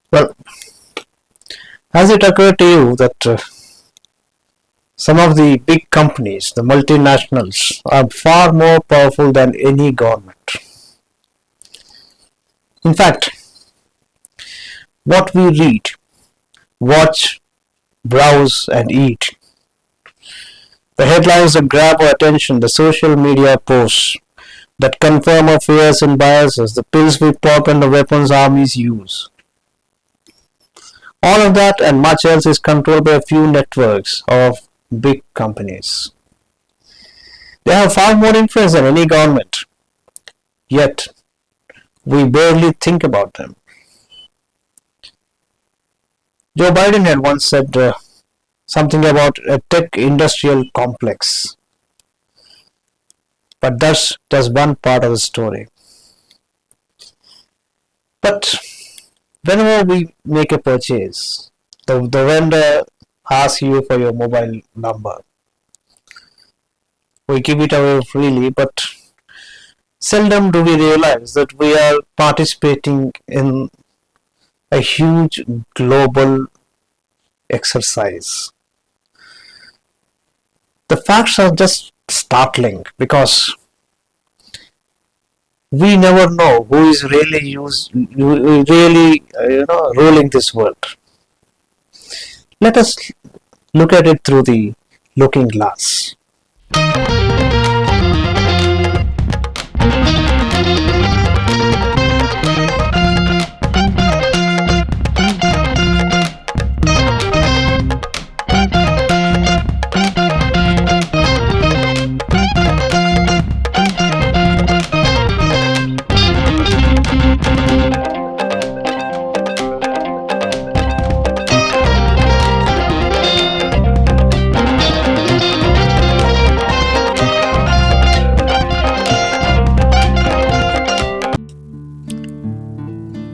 Well, has it occurred to you that some of the big companies, the multinationals, are far more powerful than any government? In fact, what we read, watch, browse, and eat, the headlines that grab our attention, the social media posts that confirm our fears and biases, the pills we pop and the weapons armies use. All of that and much else is controlled by a few networks of big companies. They have far more influence than any government, yet we barely think about them. Joe Biden had once said something about a tech industrial complex, but that's just one part of the story. But whenever we make a purchase, the vendor asks you for your mobile number. We give it away freely, but seldom do we realize that we are participating in a huge global exercise. The facts are just startling because we never know who is really ruling this world. Let us look at it through the looking glass.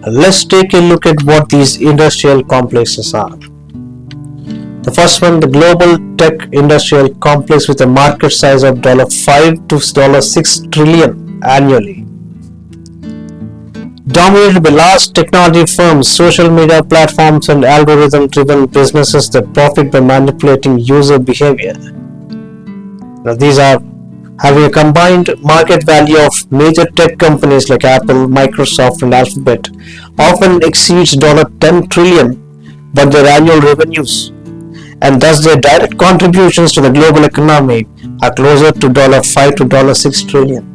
Let's take a look at what these industrial complexes are. The first one, the global tech industrial complex with a market size of $5 to $6 trillion annually. Dominated by large technology firms, social media platforms, and algorithm-driven businesses that profit by manipulating user behavior. Now, these are having a combined market value of major tech companies like Apple, Microsoft, and Alphabet often exceeds $10 trillion, but their annual revenues and thus their direct contributions to the global economy are closer to $5 to $6 trillion.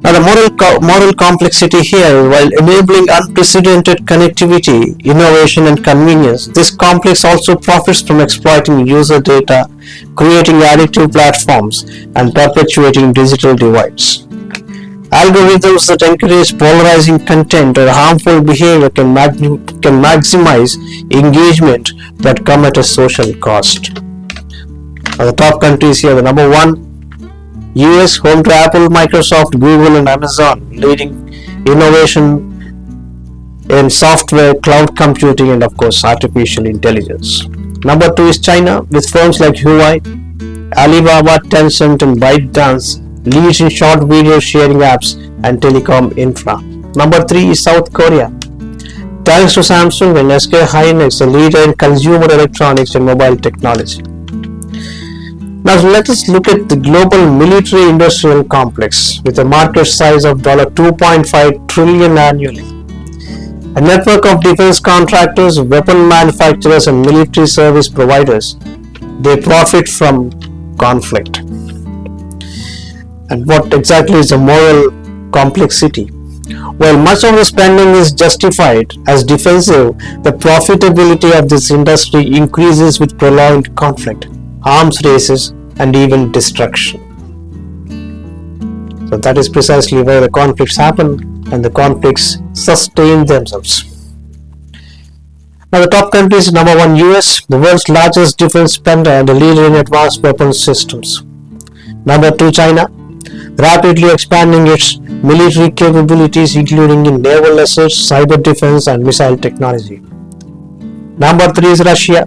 Now, the moral complexity here, while enabling unprecedented connectivity, innovation, and convenience, this complex also profits from exploiting user data, creating addictive platforms, and perpetuating digital divides. Algorithms that encourage polarizing content or harmful behavior can maximize engagement but come at a social cost. Now, the top countries here, the number one, US, home to Apple, Microsoft, Google, and Amazon, leading innovation in software, cloud computing, and of course artificial intelligence. Number two is China, with firms like Humour, Alibaba, Tencent, and ByteDance leads in short video sharing apps and telecom infra. Number three is South Korea. Thanks to Samsung and SK Hynix, a leader in consumer electronics and mobile technology. Now let us look at the global military industrial complex with a market size of $2.5 trillion annually. A network of defense contractors, weapon manufacturers, and military service providers. They profit from conflict. And what exactly is the moral complexity? While much of the spending is justified as defensive, the profitability of this industry increases with prolonged conflict, arms races, and even destruction. So that is precisely where the conflicts happen, and the conflicts sustain themselves. Now the top countries, number one, US, the world's largest defense spender and a leader in advanced weapons systems. Number two, China, rapidly expanding its military capabilities including in naval assets, cyber defense, and missile technology. Number three is Russia,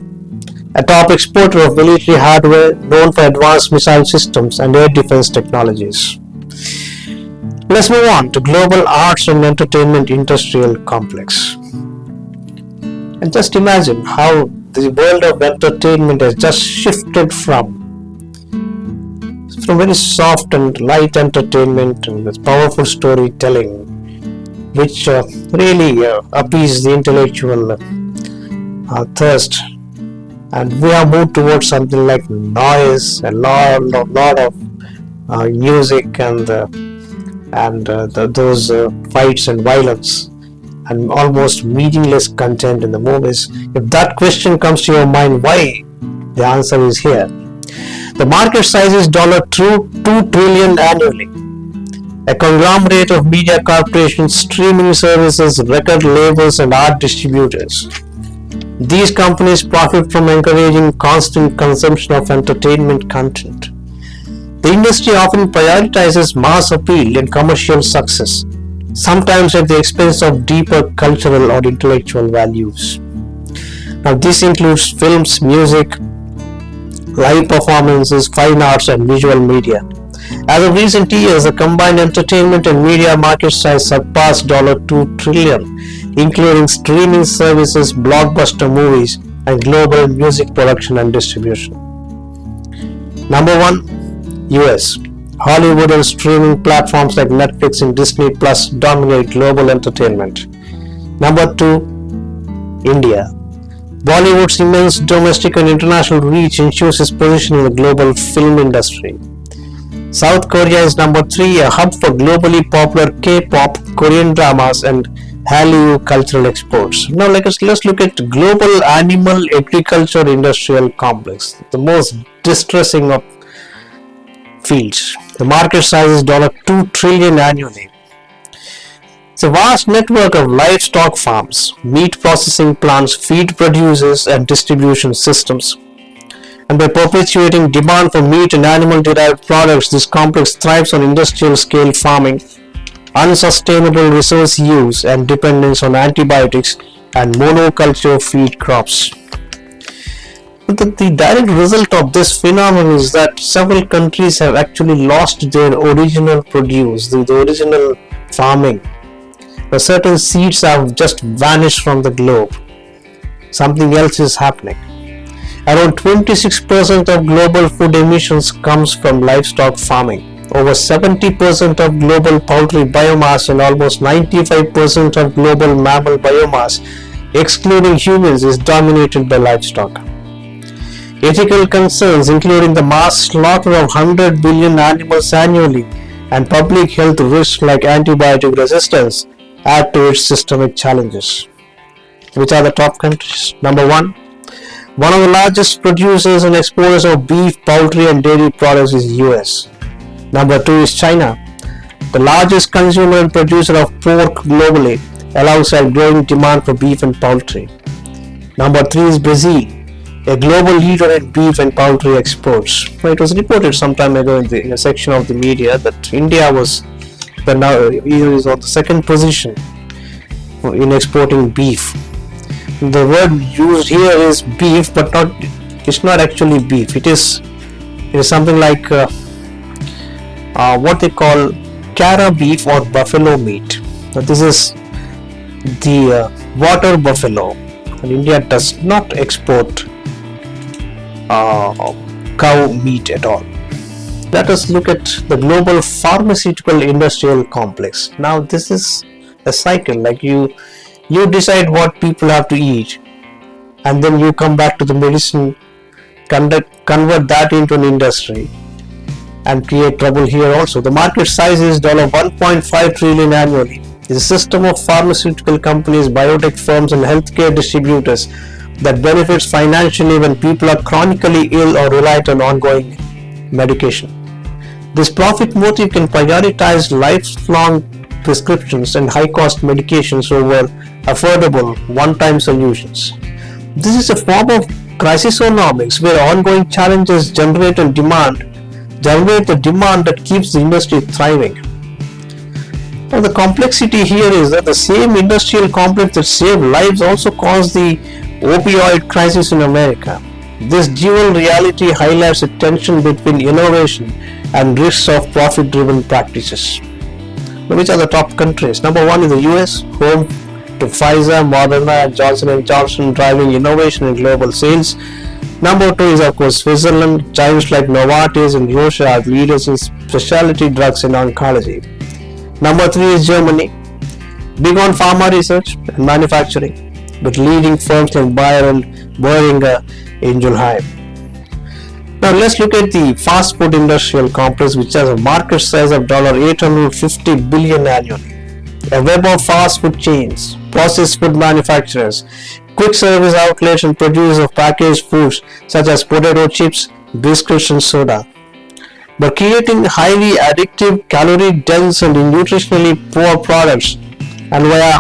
a top exporter of military hardware known for advanced missile systems and air defense technologies. Let's move on to global arts and entertainment industrial complex. And just imagine how the world of entertainment has just shifted from very soft and light entertainment and with powerful storytelling, which really appease the intellectual thirst, and we have moved towards something like noise, a lot of music and those fights and violence and almost meaningless content in the movies. If that question comes to your mind, why? The answer is here. The market size is $2 trillion annually. A conglomerate of media corporations, streaming services, record labels, and art distributors. These companies profit from encouraging constant consumption of entertainment content. The industry often prioritizes mass appeal and commercial success, sometimes at the expense of deeper cultural or intellectual values. Now, this includes films, music, live performances, fine arts, and visual media. As of recent years, the combined entertainment and media market size surpassed $2 trillion, including streaming services, blockbuster movies, and global music production and distribution. Number 1, US. Hollywood and streaming platforms like Netflix and Disney Plus dominate global entertainment. Number 2, India. Bollywood's immense domestic and international reach ensures its position in the global film industry. South Korea is number 3, a hub for globally popular K-pop, Korean dramas, and Hallyu cultural exports. Now let's look at global animal agriculture industrial complex, the most distressing of fields. The market size is $2 trillion annually. It's a vast network of livestock farms, meat processing plants, feed producers, and distribution systems. And by perpetuating demand for meat and animal-derived products, this complex thrives on industrial-scale farming, unsustainable resource use, and dependence on antibiotics and monoculture feed crops. The direct result of this phenomenon is that several countries have actually lost their original produce, the original farming. Certain seeds have just vanished from the globe. Something else is happening. Around 26% of global food emissions comes from livestock farming. Over 70% of global poultry biomass and almost 95% of global mammal biomass, excluding humans, is dominated by livestock. Ethical concerns, including the mass slaughter of 100 billion animals annually and public health risks like antibiotic resistance, add to its systemic challenges. Which are the top countries? Number 1. One of the largest producers and exporters of beef, poultry, and dairy products is US. Number 2 is China, the largest consumer and producer of pork globally, alongside growing demand for beef and poultry. Number 3 is Brazil, a global leader in beef and poultry exports. It was reported some time ago in a section of the media that India is on the second position in exporting beef. The word used here is beef, but it's not actually beef. It is something like what they call cara beef or buffalo meat. Now, this is the water buffalo, and India does not export cow meat at all. Let us look at the global pharmaceutical industrial complex. Now, this is a cycle. Like you decide what people have to eat, and then you come back to the medicine, convert that into an industry, and create trouble here also. The market size is $1.5 trillion annually. It's a system of pharmaceutical companies, biotech firms, and healthcare distributors that benefits financially when people are chronically ill or reliant on ongoing medication. This profit motive can prioritize lifelong prescriptions and high-cost medications over affordable one-time solutions. This is a form of crisisonomics where ongoing challenges generate the demand that keeps the industry thriving. Now, the complexity here is that the same industrial complex that saved lives also caused the opioid crisis in America. This dual reality highlights a tension between innovation and risks of profit-driven practices. Now, which are the top countries? Number 1 is the US, home to Pfizer, Moderna, and Johnson & Johnson, driving innovation in global sales. Number 2 is of course Switzerland. Giants like Novartis and Roche are leaders in specialty drugs and oncology. Number 3 is Germany, big on pharma research and manufacturing, with leading firms like Bayer and Boehringer Ingelheim. Now let's look at the fast food industrial complex, which has a market size of $850 billion annually. A web of fast food chains, processed food manufacturers, quick service outlets, and producers of packaged foods such as potato chips, biscuits, and soda. By creating highly addictive, calorie-dense, and nutritionally poor products, and via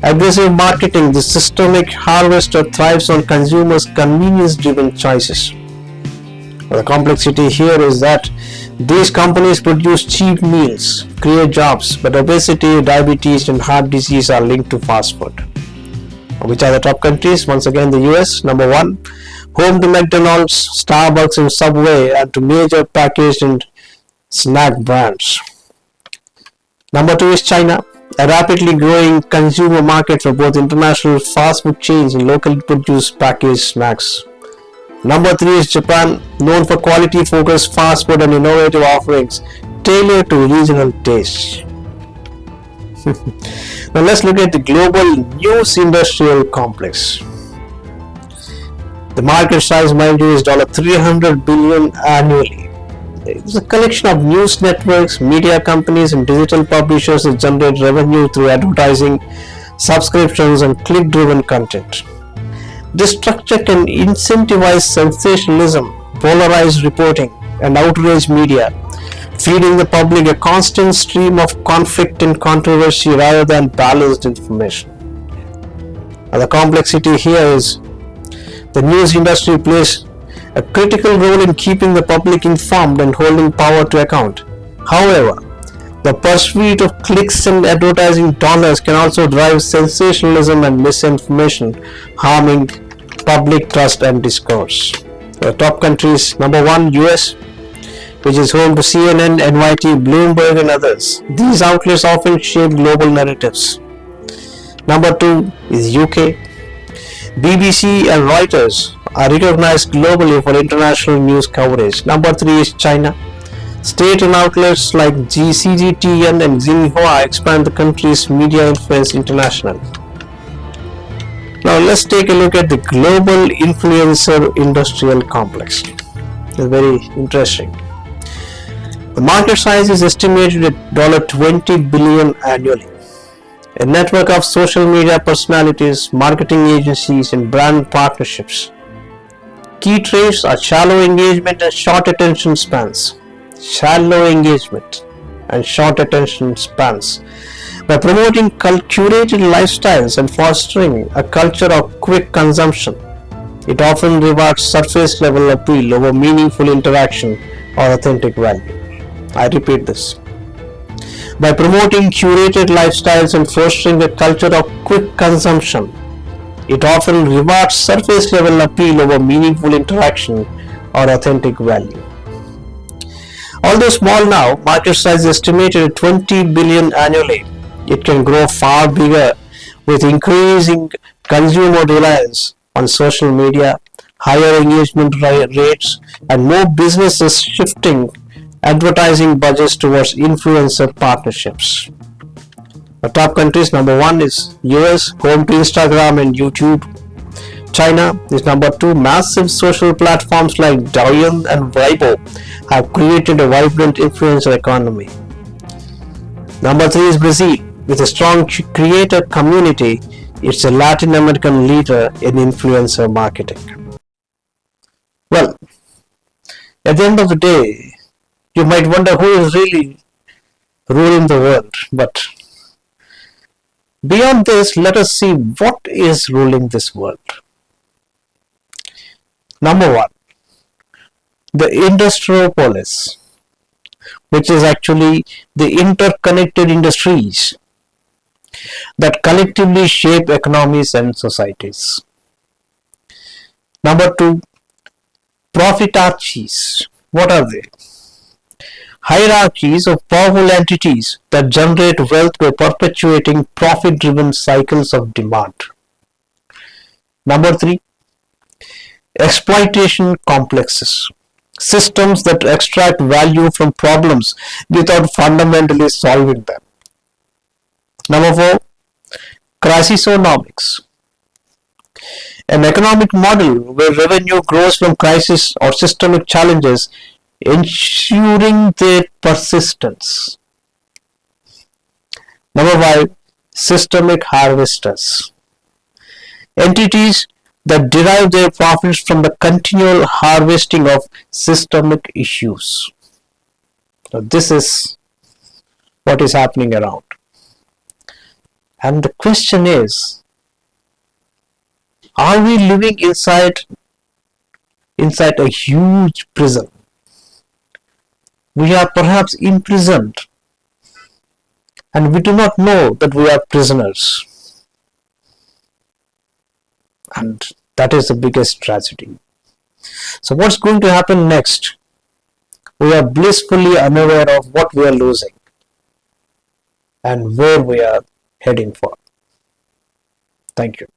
aggressive marketing, the systemic harvester thrives on consumers' convenience-driven choices. The complexity here is that these companies produce cheap meals, create jobs, but obesity, diabetes, and heart disease are linked to fast food. Which are the top countries? Once again, the US, number 1, home to McDonald's, Starbucks, and Subway, and to major packaged and snack brands. Number 2 is China, a rapidly growing consumer market for both international fast food chains and locally produced packaged snacks. Number 3 is Japan, known for quality-focused fast food and innovative offerings tailored to regional tastes. Now let's look at the global news industrial complex. The market size, mind you, is $300 billion annually. It's a collection of news networks, media companies, and digital publishers that generate revenue through advertising, subscriptions, and click-driven content. This structure can incentivize sensationalism, polarized reporting, and outrage media, feeding the public a constant stream of conflict and controversy rather than balanced information. And the complexity here is the news industry plays a critical role in keeping the public informed and holding power to account. However, the pursuit of clicks and advertising dollars can also drive sensationalism and misinformation, harming public trust and discourse. The top countries, number 1, US, which is home to CNN, NYT, Bloomberg, and others. These outlets often shape global narratives. Number 2 is UK. BBC and Reuters are recognized globally for international news coverage. Number 3 is China. State-run outlets like CGTN and Xinhua expand the country's media influence internationally. Now let's take a look at the global influencer industrial complex. It's very interesting. The market size is estimated at $20 billion annually. A network of social media personalities, marketing agencies, and brand partnerships. Key traits are shallow engagement and short attention spans. Shallow engagement and short attention spans. By promoting curated lifestyles and fostering a culture of quick consumption, it often rewards surface level appeal over meaningful interaction or authentic value. I repeat this. By promoting curated lifestyles and fostering a culture of quick consumption, it often rewards surface level appeal over meaningful interaction or authentic value. Although small now, market size is estimated at $20 billion annually. It can grow far bigger with increasing consumer reliance on social media, higher engagement rates, and more businesses shifting advertising budgets towards influencer partnerships. The top countries, number 1 is US, home to Instagram and YouTube. China is number 2. Massive social platforms like Douyin and Weibo have created a vibrant influencer economy. Number 3 is Brazil. With a strong creator community, it's a Latin American leader in influencer marketing. Well, at the end of the day, you might wonder who is really ruling the world, but beyond this, let us see what is ruling this world. Number 1, the Industropolis, which is actually the interconnected industries that collectively shape economies and societies. Number 2, profitarchies. What are they? hierarchies of powerful entities that generate wealth by perpetuating profit-driven cycles of demand. Number 3, exploitation complexes. Systems that extract value from problems without fundamentally solving them. Number 4, crisisonomics. An economic model where revenue grows from crisis or systemic challenges, ensuring their persistence. Number 5, systemic harvesters. Entities that derive their profits from the continual harvesting of systemic issues. So this is what is happening around. And the question is, are we living inside a huge prison? We are perhaps imprisoned, and we do not know that we are prisoners. And that is the biggest tragedy. So what's going to happen next? We are blissfully unaware of what we are losing and where we are heading for. Thank you.